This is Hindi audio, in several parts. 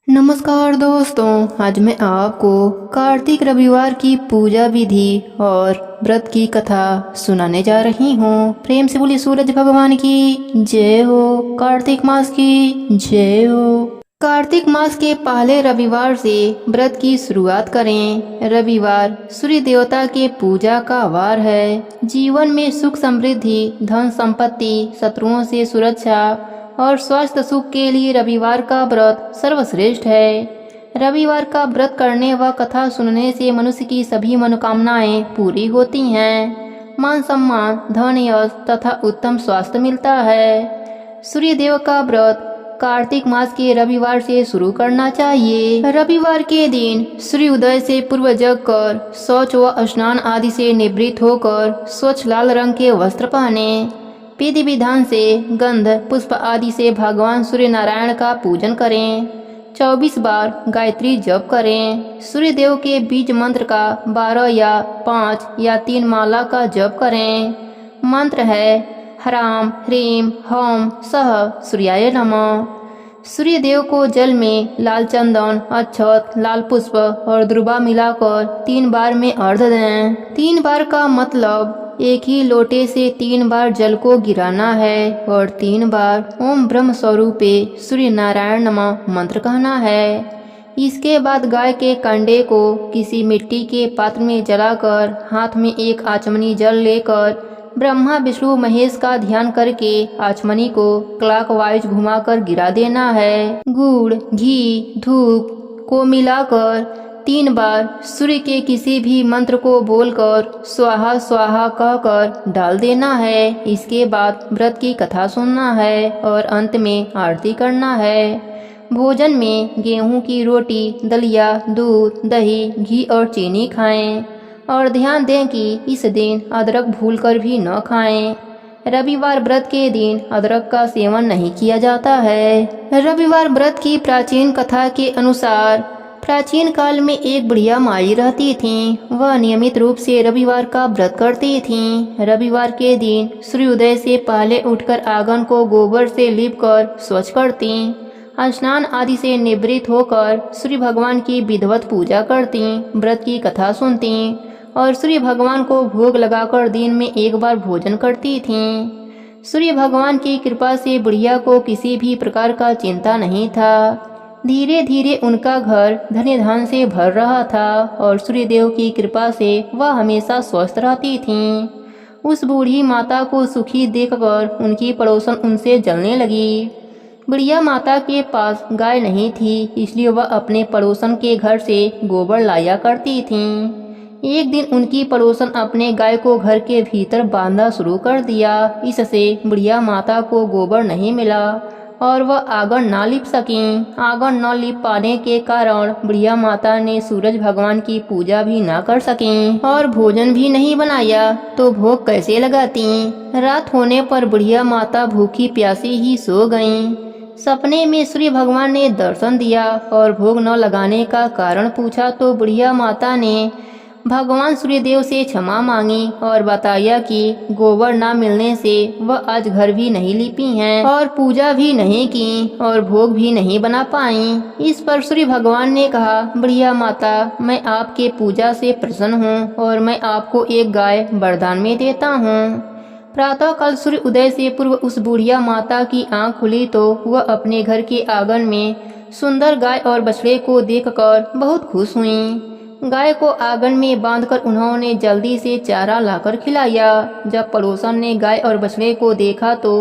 नमस्कार दोस्तों, आज मैं आपको कार्तिक रविवार की पूजा विधि और व्रत की कथा सुनाने जा रही हूँ। प्रेम से बोली सूरज भगवान की जय हो, कार्तिक मास की जय हो। कार्तिक मास के पहले रविवार से व्रत की शुरुआत करें। रविवार सूर्य देवता के पूजा का वार है। जीवन में सुख समृद्धि, धन संपत्ति, शत्रुओं से सुरक्षा और स्वास्थ्य सुख के लिए रविवार का व्रत सर्वश्रेष्ठ है। रविवार का व्रत करने व कथा सुनने से मनुष्य की सभी मनोकामनाएं पूरी होती हैं। मान सम्मान, धन, यश तथा उत्तम स्वास्थ्य मिलता है। सूर्य देव का व्रत कार्तिक मास के रविवार से शुरू करना चाहिए। रविवार के दिन सूर्य उदय से पूर्व जग कर शौच व स्नान आदि से निवृत्त होकर स्वच्छ लाल रंग के वस्त्र पहने। विधि विधान से गंध पुष्प आदि से भगवान सूर्य नारायण का पूजन करें। 24 बार गायत्री जप करें। सूर्य देव के बीज मंत्र का 12 या 5 या 3 माला का जप करें। मंत्र है ह्राम ह्रीम हौम सह सूर्याय नमः। सूर्य देव को जल में लाल चंदन, अक्षत, लाल पुष्प और दुर्वा मिलाकर 3 बार में अर्घ दें। 3 बार का मतलब एक ही लोटे से 3 बार जल को गिराना है और 3 बार ओम ब्रह्म स्वरूपे सूर्य नारायण नमः मंत्र कहना है। इसके बाद गाय के कंडे को किसी मिट्टी के पात्र में जलाकर हाथ में एक आचमनी जल लेकर ब्रह्मा विष्णु महेश का ध्यान करके आचमनी को क्लॉकवाइज घुमाकर गिरा देना है। गुड़, घी, धूप को मिलाकर 3 बार सूर्य के किसी भी मंत्र को बोलकर स्वाहा स्वाहा कहकर डाल देना है। इसके बाद व्रत की कथा सुनना है और अंत में आरती करना है। भोजन में गेहूं की रोटी, दलिया, दूध, दही, घी और चीनी खाएं और ध्यान दें कि इस दिन अदरक भूलकर भी न खाएं। रविवार व्रत के दिन अदरक का सेवन नहीं किया जाता है। रविवार व्रत की प्राचीन कथा के अनुसार प्राचीन काल में एक बुढ़िया माई रहती थीं। वह नियमित रूप से रविवार का व्रत करती थीं। रविवार के दिन सूर्योदय से पहले उठकर आंगन को गोबर से लीपकर स्वच्छ करती, स्नान आदि से निवृत्त होकर सूर्य भगवान की विधिवत पूजा करती, व्रत की कथा सुनती और सूर्य भगवान को भोग लगाकर दिन में 1 बार भोजन करती थीं। सूर्य भगवान की कृपा से बुढ़िया को किसी भी प्रकार का चिंता नहीं था। धीरे धीरे उनका घर धन्य धन से भर रहा था और सूर्यदेव की कृपा से वह हमेशा स्वस्थ रहती थीं। उस बूढ़ी माता को सुखी देखकर उनकी पड़ोसन उनसे जलने लगी। बुढ़िया माता के पास गाय नहीं थी, इसलिए वह अपने पड़ोसन के घर से गोबर लाया करती थीं। एक दिन उनकी पड़ोसन अपने गाय को घर के भीतर बांधना शुरू कर दिया। इससे बुढ़िया माता को गोबर नहीं मिला और वह आंगन ना लिप सकीं। आंगन न लिप पाने के कारण बुढ़िया माता ने सूरज भगवान की पूजा भी ना कर सकीं और भोजन भी नहीं बनाया तो भोग कैसे लगाती। रात होने पर बुढ़िया माता भूखी प्यासी ही सो गईं। सपने में सूर्य भगवान ने दर्शन दिया और भोग न लगाने का कारण पूछा तो बुढ़िया माता ने भगवान सूर्यदेव से क्षमा मांगी और बताया कि गोबर ना मिलने से वह आज घर भी नहीं लिपी हैं और पूजा भी नहीं की और भोग भी नहीं बना पाई। इस पर सूर्य भगवान ने कहा, बुढ़िया माता, मैं आपके पूजा से प्रसन्न हूँ और मैं आपको एक गाय वरदान में देता हूँ। प्रातः काल सूर्य उदय से पूर्व उस बुढ़िया माता की आंख खुली तो वह अपने घर के आंगन में सुंदर गाय और बछड़े को देखकर बहुत खुश हुई। गाय को आंगन में बांधकर उन्होंने जल्दी से चारा लाकर खिलाया। जब पड़ोसन ने गाय और बछड़े को देखा तो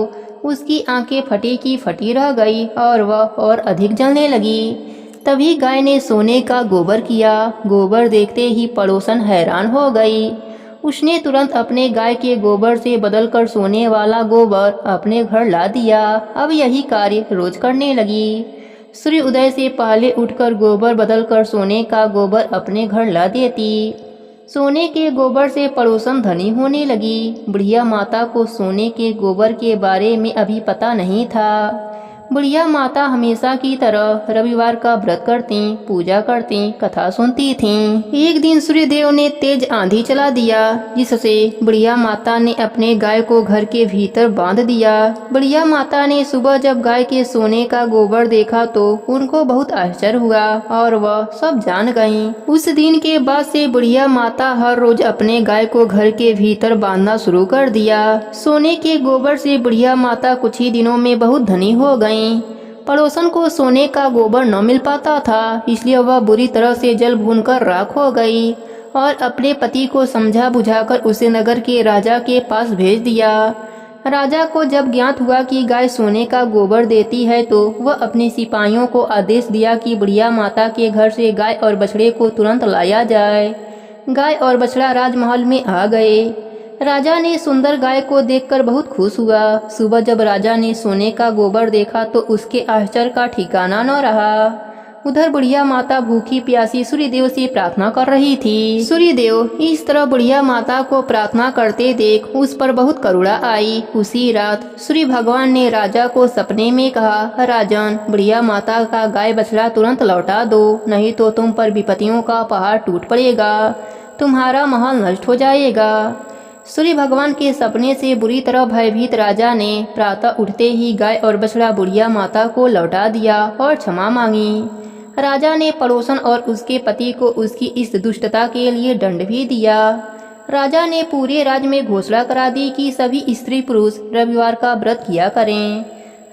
उसकी आंखें फटी की फटी रह गई और वह और अधिक जलने लगी। तभी गाय ने सोने का गोबर किया। गोबर देखते ही पड़ोसन हैरान हो गई। उसने तुरंत अपने गाय के गोबर से बदलकर सोने वाला गोबर अपने घर ला दिया। अब यही कार्य रोज करने लगी। सूर्य उदय से पहले उठकर गोबर बदलकर सोने का गोबर अपने घर ला देती। सोने के गोबर से पड़ोसन धनी होने लगी। बुढ़िया माता को सोने के गोबर के बारे में अभी पता नहीं था। बुढ़िया माता हमेशा की तरह रविवार का व्रत करती, पूजा करती, कथा सुनती थीं। एक दिन सूर्यदेव ने तेज आंधी चला दिया, जिससे बुढ़िया माता ने अपने गाय को घर के भीतर बांध दिया। बुढ़िया माता ने सुबह जब गाय के सोने का गोबर देखा तो उनको बहुत आश्चर्य हुआ और वह सब जान गईं। उस दिन के बाद से बुढ़िया माता हर रोज अपने गाय को घर के भीतर बांधना शुरू कर दिया। सोने के गोबर से बुढ़िया माता कुछ ही दिनों में बहुत धनी हो गईं। पड़ोसन को सोने का गोबर न मिल पाता था, इसलिए वह बुरी तरह से जल भूनकर राख हो गई और अपने पति को समझा बुझाकर उसे नगर के राजा के पास भेज दिया। राजा को जब ज्ञात हुआ कि गाय सोने का गोबर देती है तो वह अपने सिपाहियों को आदेश दिया कि बुढ़िया माता के घर से गाय और बछड़े को तुरंत लाया जाए। गाय और बछड़ा राजमहल में आ गए। राजा ने सुंदर गाय को देखकर बहुत खुश हुआ। सुबह जब राजा ने सोने का गोबर देखा तो उसके आश्चर्य का ठिकाना न रहा। उधर बुढ़िया माता भूखी प्यासी सूर्यदेव से प्रार्थना कर रही थी। सूर्यदेव इस तरह बुढ़िया माता को प्रार्थना करते देख उस पर बहुत करुणा आई। उसी रात सूर्य भगवान ने राजा को सपने में कहा, राजन, बुढ़िया माता का गाय बछड़ा तुरंत लौटा दो, नहीं तो तुम पर विपत्तियों का पहाड़ टूट पड़ेगा, तुम्हारा महल नष्ट हो जाएगा। सूर्य भगवान के सपने से बुरी तरह भयभीत राजा ने प्रातः उठते ही गाय और बछड़ा बुढ़िया माता को लौटा दिया और क्षमा मांगी। राजा ने पड़ोसन और उसके पति को उसकी इस दुष्टता के लिए दंड भी दिया। राजा ने पूरे राज्य में घोषणा करा दी कि सभी स्त्री पुरुष रविवार का व्रत किया करें।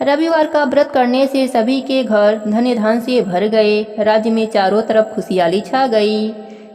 रविवार का व्रत करने से सभी के घर धन धन से भर गए। राज्य में चारों तरफ खुशहाली छा गई।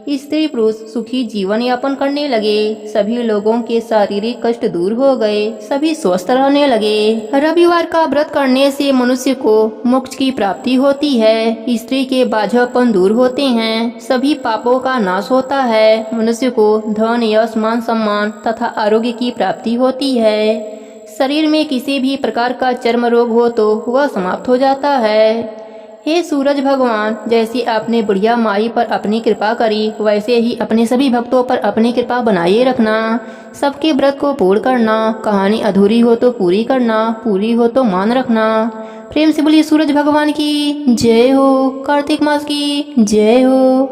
स्त्री पुरुष सुखी जीवन यापन करने लगे। सभी लोगों के शारीरिक कष्ट दूर हो गए। सभी स्वस्थ रहने लगे। रविवार का व्रत करने से मनुष्य को मोक्ष की प्राप्ति होती है। स्त्री के बाझापन दूर होते हैं। सभी पापों का नाश होता है। मनुष्य को धन, यश, मान सम्मान तथा आरोग्य की प्राप्ति होती है। शरीर में किसी भी प्रकार का चर्म रोग हो तो वह समाप्त हो जाता है। हे सूरज भगवान, जैसे आपने बुढ़िया माई पर अपनी कृपा करी, वैसे ही अपने सभी भक्तों पर अपनी कृपा बनाए रखना। सबके व्रत को पूर्ण करना। कहानी अधूरी हो तो पूरी करना, पूरी हो तो मान रखना। प्रेम से बोलिए सूरज भगवान की जय हो। कार्तिक मास की जय हो।